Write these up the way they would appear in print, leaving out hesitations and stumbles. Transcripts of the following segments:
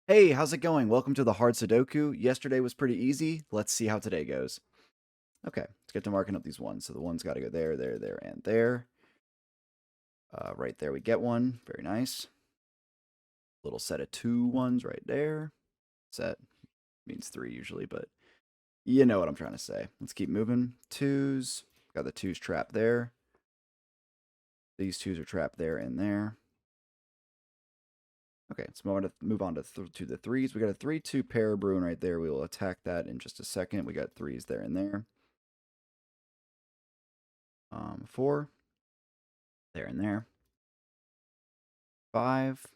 Hey, how's it going? Welcome to the hard Sudoku. Yesterday was pretty easy. Let's see how today goes. Okay, let's get to marking up these ones. So the one's got to go there, there, there, and there. Right there we get one. Very nice. Little set of two ones right there. Set means three usually, but you know what I'm trying to say. Let's keep moving. Twos. Got the twos trapped there. These twos are trapped there and there. Okay, let's move on to the threes. We got a 3-2 pair brewing right there. We will attack that in just a second. We got threes there and there. Four, there and there. Five,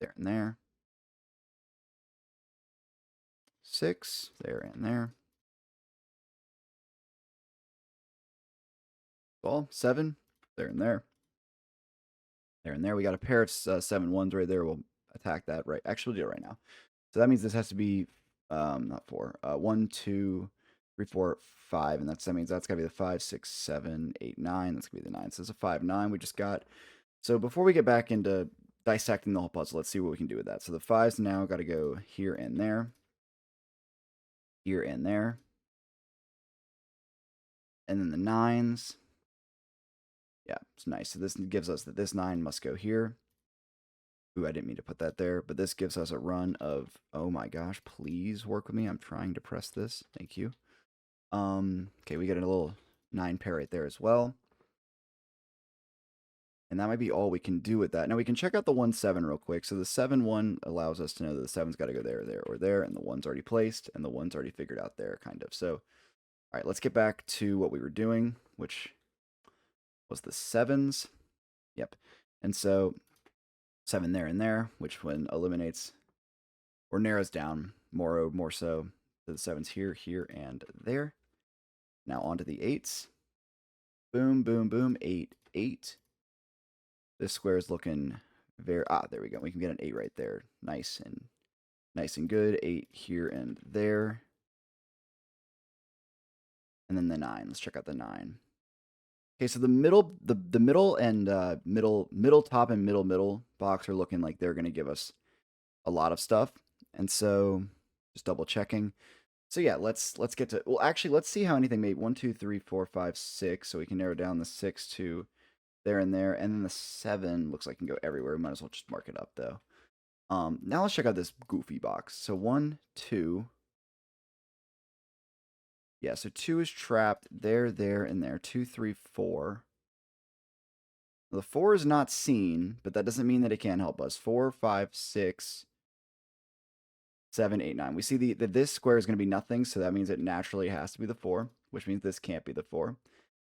there and there. Six, there and there. Well, seven, there and there. There and there. We got a pair of 7 1s right there. We'll attack that right. Actually, we'll do it right now. So that means this has to be not four. 1, 2, 3, 4, 5, and that means that's gotta be the 5, 6, 7, 8, 9. That's gonna be the 9. So it's a 5, 9 we just got. So before we get back into dissecting the whole puzzle, let's see what we can do with that. So the fives now got to go here and there, here and there, and then the nines. Yeah, it's nice. So this gives us that this 9 must go here. Ooh, I didn't mean to put that there, but this gives us a run of, oh my gosh, please work with me. I'm trying to press this. Thank you. Okay, we get a little 9 pair right there as well. And that might be all we can do with that. Now we can check out the 1 7 real quick. So the 7 1 allows us to know that the 7's got to go there, there, or there, and the 1's already placed, and the 1's already figured out there, kind of. So, all right, let's get back to what we were doing, which was the 7s. Yep. And so 7 there and there, which one eliminates or narrows down more so to the 7s here, here, and there. Now on to the 8s. Boom, boom, boom. 8, 8. This square is looking very there we go. We can get an 8 right there. Nice and good. 8 here and there. And then the 9. Let's check out the 9. Okay, so the middle and middle top and middle box are looking like they're going to give us a lot of stuff. And so just double checking. So yeah, let's get to, well, actually, let's see how anything made 1, 2, 3, 4, 5, 6. So we can narrow down the 6 to there and there. And then the 7 looks like it can go everywhere. We might as well just mark it up though. Now let's check out this goofy box. So 1, 2. Yeah, so 2 is trapped there, there, and there. 2, 3, 4. The 4 is not seen, but that doesn't mean that it can't help us. 4, 5, 6, 7, 8, 9. We see that this square is going to be nothing, so that means it naturally has to be the 4, which means this can't be the 4.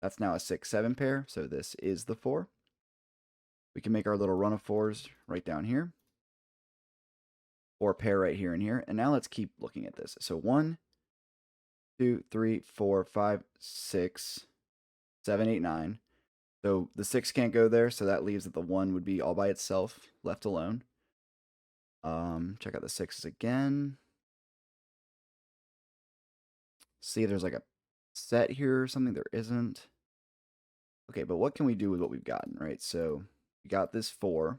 That's now a 6, 7 pair, so this is the 4. We can make our little run of 4s right down here. 4 pair right here and here. And now let's keep looking at this. So 1, 2, 3, 4, 5, 6, 7, 8, 9. So the 6 can't go there, so that leaves that the 1 would be all by itself, left alone. Check out the 6s again. See if there's like a set here or something. There isn't. Okay, but what can we do with what we've gotten, right? So we got this 4.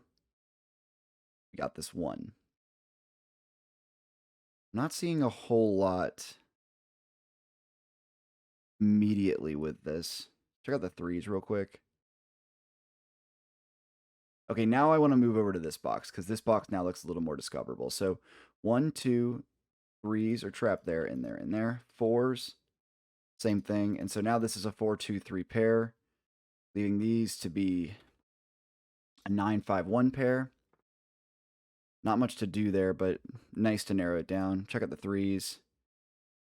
We got this 1. Not seeing a whole lot immediately with this. Check out the 3s real quick. Okay, now I want to move over to this box because this box now looks a little more discoverable. So 1, 2, 3s are trapped there and there and there. 4s, same thing. And so now this is a 4, 2, 3 pair, leaving these to be a 9, 5, 1 pair. Not much to do there, but nice to narrow it down. Check out the 3s.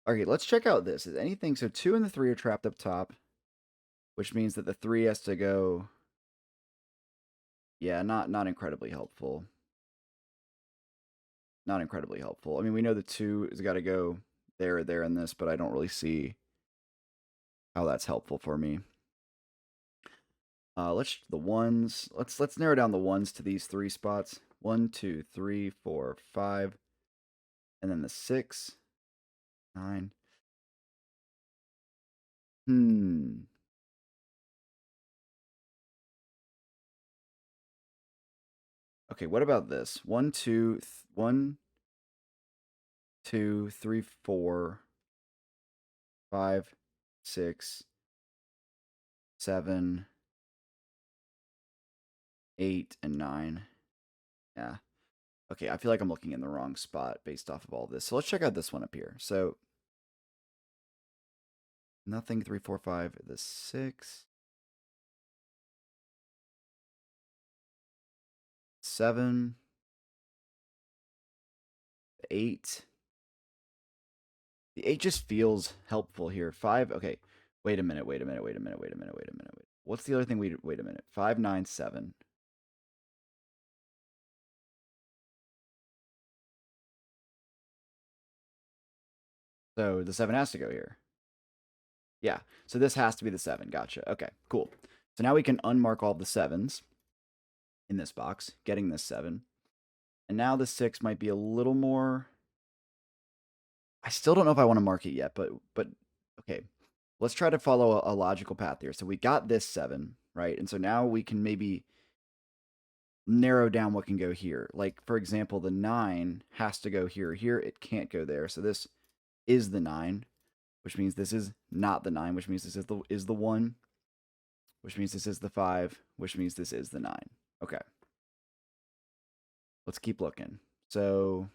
Okay, let's check out this. Is anything, so 2 and the 3 are trapped up top, which means that the 3 has to go, yeah, not incredibly helpful. Not incredibly helpful. I mean, we know the 2 has got to go there or there in this, but I don't really see how that's helpful for me. Let's the 1s. Let's narrow down the 1s to these 3 spots. 1, 2, 3, 4, 5, and then the 6, 9. Okay, what about this? 1, 2, 1, 2, 3, 4, 5, 6, 7, 8, and 9. Yeah. Okay, I feel like I'm looking in the wrong spot based off of all this. So let's check out this one up here. So nothing, 3, 4, 5, the 6, 7, 8. The 8 just feels helpful here. 5, okay. Wait a minute, wait a minute, wait a minute, wait a minute, wait a minute, wait. What's the other thing wait a minute. 5, 9, 7. So the 7 has to go here. Yeah, so this has to be the 7. Gotcha. Okay, cool. So now we can unmark all the 7s in this box, getting this 7. And now the 6 might be a little more... I still don't know if I want to mark it yet, but okay. Let's try to follow a logical path here. So we got this 7, right? And so now we can maybe narrow down what can go here. Like, for example, the 9 has to go here. Here, it can't go there. So this is the 9, which means this is not the 9, which means this is the 1, which means this is the 5, which means this is the 9. Okay. Let's keep looking. So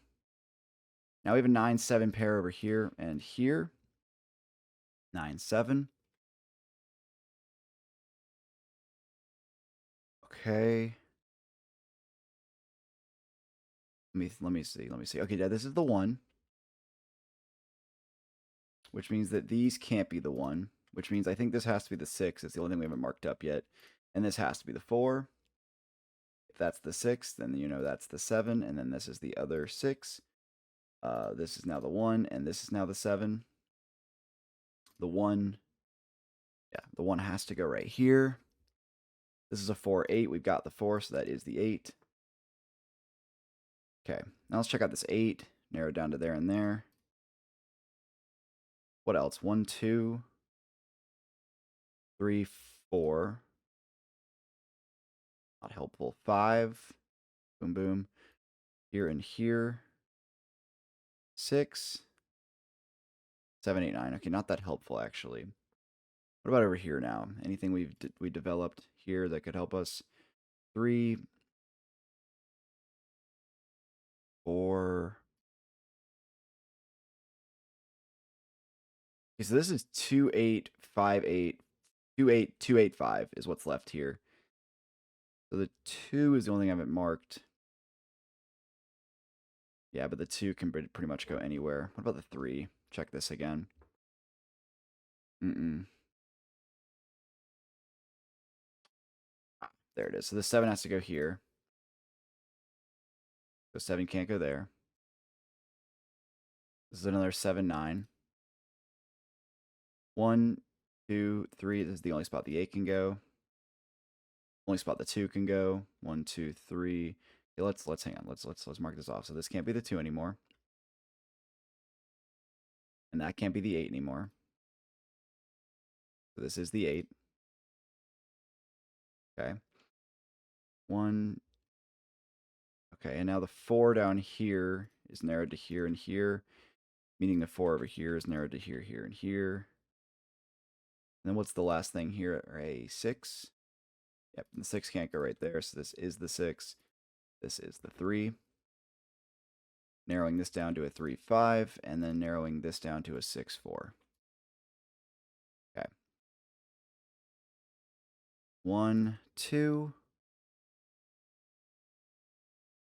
now we have a 9, 7 pair over here and here. 9, 7. Okay. Let me see. Okay, yeah, this is the 1, which means that these can't be the 1, which means I think this has to be the 6. It's the only thing we haven't marked up yet. And this has to be the 4. If that's the 6, then you know that's the 7, and then this is the other 6. This is now the 1, and this is now the 7. The 1, yeah, the 1 has to go right here. This is a 4, 8. We've got the 4, so that is the 8. Okay, now let's check out this 8. Narrow it down to there and there. What else? 1, 2, 3, 4. Not helpful. 5. Boom, boom. Here and here. 6. 7, 8, 9. Okay, not that helpful, actually. What about over here now? Anything we developed here that could help us? 3, 4. Okay, so this is 2, 8, 5, 8. 2, 8, 2, 8, 5 is what's left here. So the 2 is the only thing I haven't marked. Yeah, but the 2 can pretty much go anywhere. What about the 3? Check this again. There it is. So the 7 has to go here. The 7 can't go there. This is another 7, 9. 1, 2, 3. This is the only spot the 8 can go. Only spot the 2 can go. 1, 2, 3. Okay, let's hang on. Let's mark this off. So this can't be the 2 anymore. And that can't be the 8 anymore. So this is the 8. Okay. 1. Okay, and now the 4 down here is narrowed to here and here, meaning the 4 over here is narrowed to here, here, and here. And then what's the last thing here? A 6. Yep, the 6 can't go right there, so this is the 6. This is the 3. Narrowing this down to a 3, 5, and then narrowing this down to a 6, 4. Okay. 1, 2,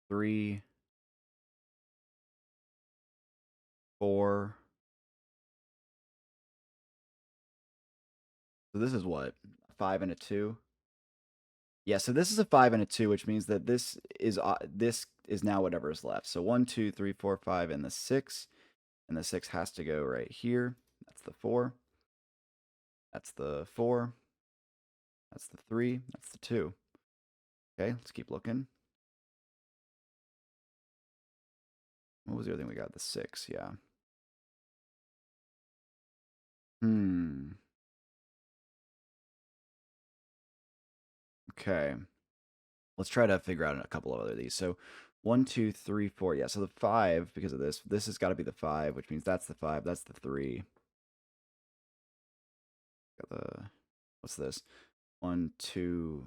3, 4. So this is what? A 5 and a 2? Yeah, so this is a 5 and a 2, which means that this is now whatever is left. So 1, 2, 3, 4, 5, and the 6. And the 6 has to go right here. That's the 4. That's the 4. That's the 3. That's the 2. Okay, let's keep looking. What was the other thing we got? The 6, yeah. Okay. Let's try to figure out a couple of other of these. So 1, 2, 3, 4. Yeah, so the 5, because of this has got to be the 5, which means that's the 5, that's the 3. Got the, what's this? 1, 2,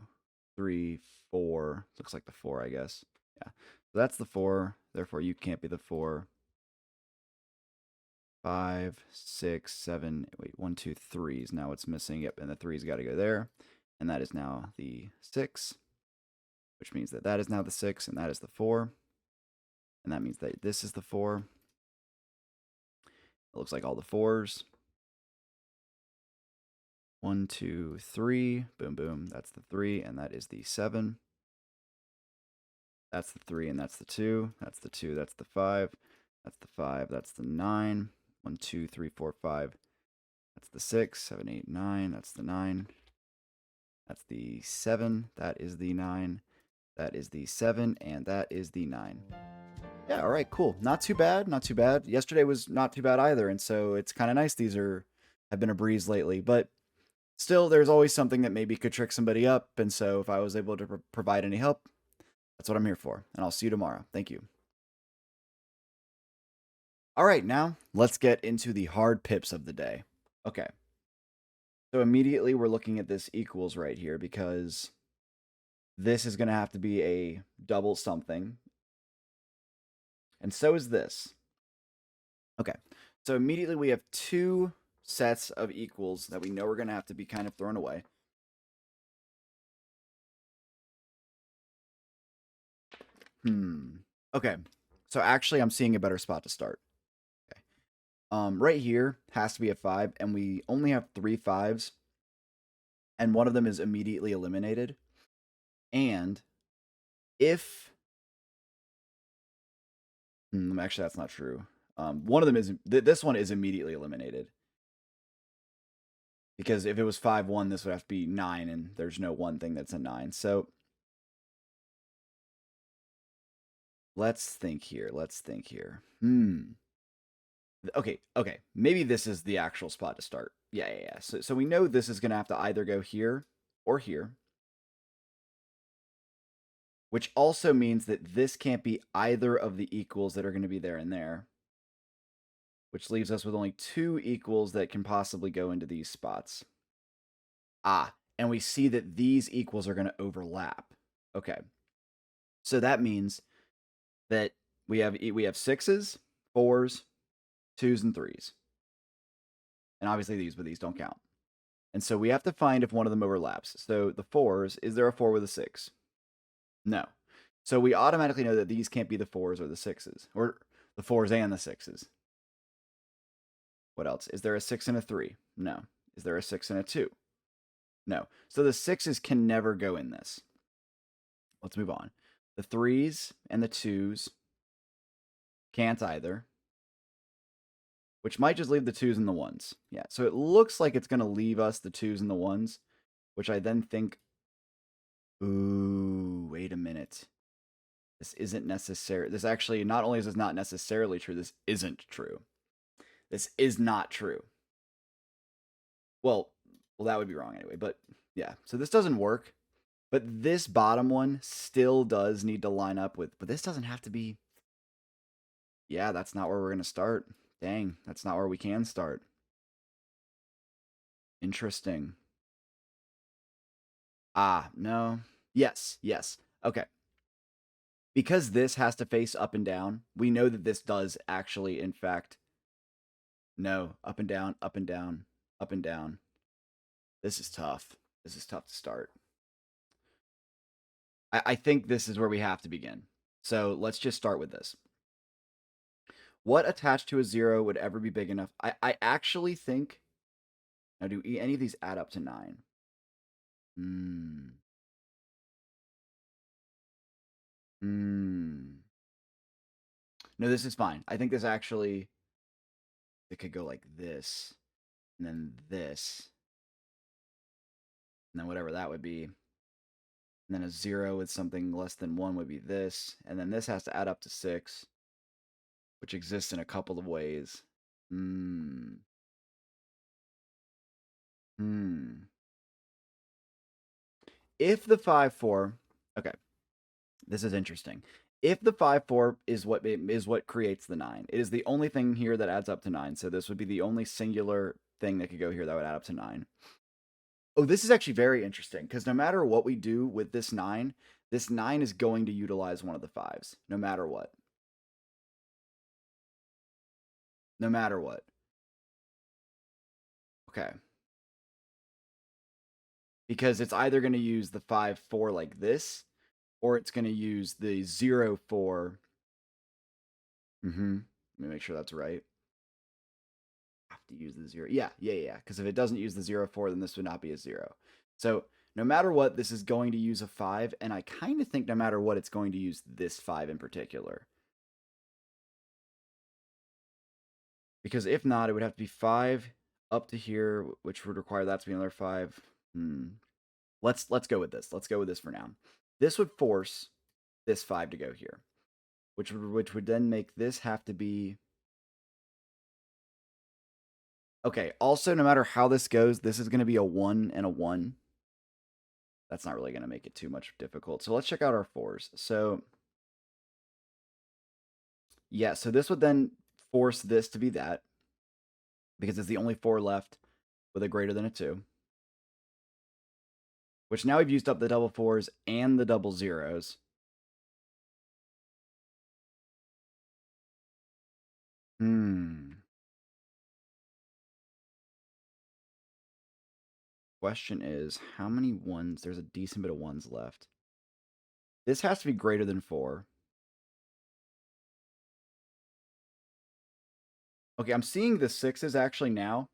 3, 4. Looks like the 4, I guess. Yeah. So that's the 4. Therefore, you can't be the 4. 5, 6, 7. Wait, 1, 2, 3s. Now it's missing. Yep, and the 3's got to go there. And that is now the 6, which means that that is now the 6, and that is the 4. And that means that this is the 4. It looks like all the 4s. 1, 2, 3. Boom, boom. That's the 3, and that is the 7. That's the 3, and that's the 2. That's the 2, that's the 5. That's the 5, that's the 9. 1, 2, 3, 4, 5. That's the 6, 7, 8, 9. That's the 9. That's the 7. That is the 9. That is the 7, and that is the 9. Yeah, all right, cool. Not too bad, not too bad. Yesterday was not too bad either, and so it's kind of nice. These have been a breeze lately, but still, there's always something that maybe could trick somebody up, and so if I was able to provide any help, that's what I'm here for, and I'll see you tomorrow. Thank you. All right, now let's get into the hard pips of the day. Okay. So immediately we're looking at this equals right here because this is going to have to be a double something. And so is this. Okay. So immediately we have two sets of equals that we know we're going to have to be kind of thrown away. Okay. So actually I'm seeing a better spot to start. Okay. Right here has to be a 5, and we only have 3 5s, and one of them is immediately eliminated. And if actually that's not true. One of them is this one is immediately eliminated, because if it was 5-1, this would have to be 9, and there's no one thing that's a 9. So let's think here. Let's think here. Okay. Maybe this is the actual spot to start. Yeah. So we know this is going to have to either go here or here, which also means that this can't be either of the equals that are going to be there and there, which leaves us with only 2 equals that can possibly go into these spots. And we see that these equals are going to overlap. Okay. So that means that we have 6s, 4s, 2s, and 3s. And obviously these don't count. And so we have to find if one of them overlaps. So the 4s, is there a 4 with a 6? No. So we automatically know that these can't be the 4s or the 6s, or the 4s and the 6s. What else? Is there a 6 and a 3? No. Is there a 6 and a 2? No. So the 6s can never go in this. Let's move on. The 3s and the 2s can't either, which might just leave the 2s and the 1s. Yeah, so it looks like it's going to leave us the 2s and the 1s, which I then think, ooh, wait a minute. This isn't necessary. This actually, not only is this not necessarily true, this isn't true. This is not true. Well, that would be wrong anyway, but yeah. So this doesn't work, but this bottom one still does need to line up with, but this doesn't have to be. Yeah, that's not where we're going to start. Dang, that's not where we can start. Interesting. No. Yes. Okay. Because this has to face up and down, we know that this does actually, in fact, no, up and down, up and down, up and down. This is tough. This is tough to start. I think this is where we have to begin. So let's just start with this. What attached to a 0 would ever be big enough? I actually think. Now, do any of these add up to 9? No, this is fine. I think this actually, it could go like this, and then this, and then whatever that would be. And then a 0 with something less than 1 would be this. And then this has to add up to 6, which exists in a couple of ways. If the 5, 4, okay, this is interesting. if the 5, 4 is what creates the 9, it is the only thing here that adds up to 9. So this would be the only singular thing that could go here that would add up to 9. Oh, this is actually very interesting because no matter what we do with this 9 is going to utilize one of the 5s, no matter what. No matter what. Okay. Because it's either going to use the 5, 4 like this, or it's going to use the 0, 4. Let me make sure that's right. Have to use the 0. Yeah. Because if it doesn't use the 0, 4, then this would not be a 0. So no matter what, this is going to use a 5, and I kind of think no matter what, it's going to use this 5 in particular. Because if not, it would have to be 5 up to here, which would require that to be another 5. Let's go with this. Let's go with this for now. This would force this 5 to go here, which would then make this have to be... Okay, also, no matter how this goes, this is going to be a 1 and a 1. That's not really going to make it too much difficult. So let's check out our 4s. So, yeah, so this would then force this to be that, because it's the only 4 left with a greater than a 2. Which now we've used up the double 4s and the double 0s. Question is, how many 1s? There's a decent bit of 1s left. This has to be greater than 4. Okay, I'm seeing the 6s actually now.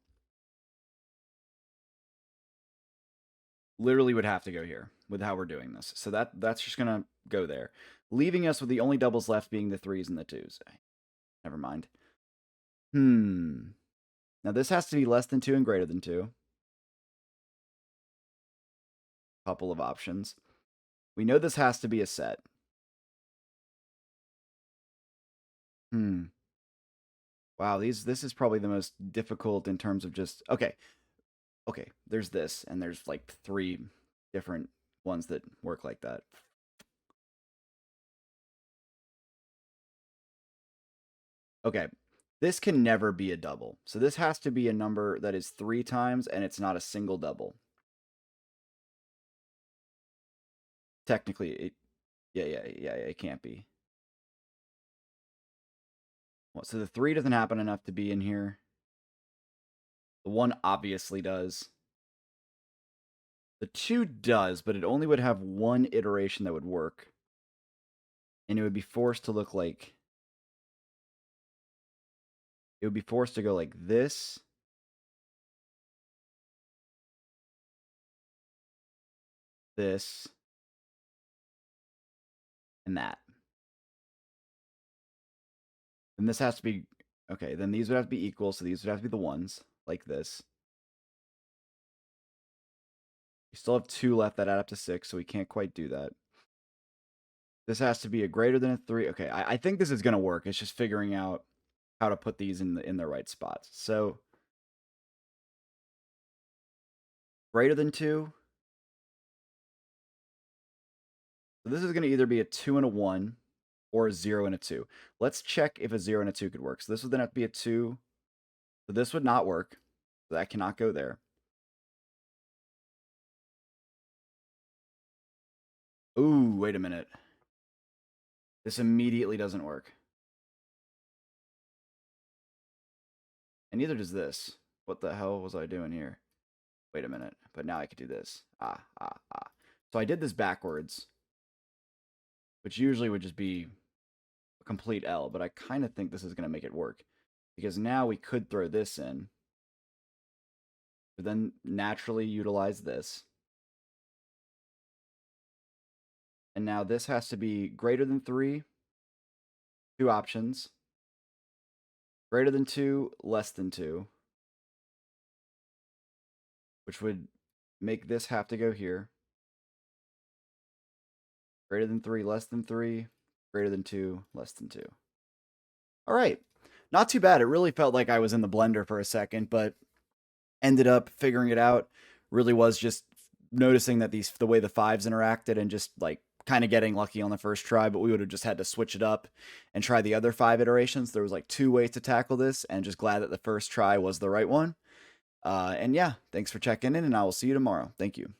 Literally would have to go here with how we're doing this. So that's just going to go there. Leaving us with the only doubles left being the 3s and the 2s. Never mind. Now this has to be less than 2 and greater than 2. Couple of options. We know this has to be a set. Wow, this is probably the most difficult in terms of just... Okay, there's this, and there's like 3 different ones that work like that. Okay, this can never be a double. So this has to be a number that is 3 times, and it's not a single double. Technically, it can't be. Well, so the 3 doesn't happen enough to be in here. The 1 obviously does. The 2 does, but it only would have 1 iteration that would work. And it would be forced to look like... It would be forced to go like this. This. And that. Then this has to be... Okay, then these would have to be equal, so these would have to be the 1s, like this. We still have 2 left that add up to 6, so we can't quite do that. This has to be a greater than a 3. Okay, I think this is going to work. It's just figuring out how to put these in the right spots. So, greater than 2. So this is going to either be a 2 and a 1, or a 0 and a 2. Let's check if a 0 and a 2 could work. So this would then have to be a 2. So this would not work. So that cannot go there. Ooh, wait a minute. This immediately doesn't work. And neither does this. What the hell was I doing here? Wait a minute. But now I could do this. So I did this backwards, which usually would just be a complete L, but I kind of think this is going to make it work. Because now we could throw this in, but then naturally utilize this. And now this has to be greater than 3. 2 options. Greater than 2, less than 2. Which would make this have to go here. Greater than 3, less than 3. Greater than 2, less than 2. All right. Not too bad. It really felt like I was in the blender for a second, but ended up figuring it out. Really was just noticing that the way the 5s interacted and just like kind of getting lucky on the first try, but we would have just had to switch it up and try the other 5 iterations. There was like 2 ways to tackle this, and just glad that the first try was the right one. And yeah, thanks for checking in, and I will see you tomorrow. Thank you.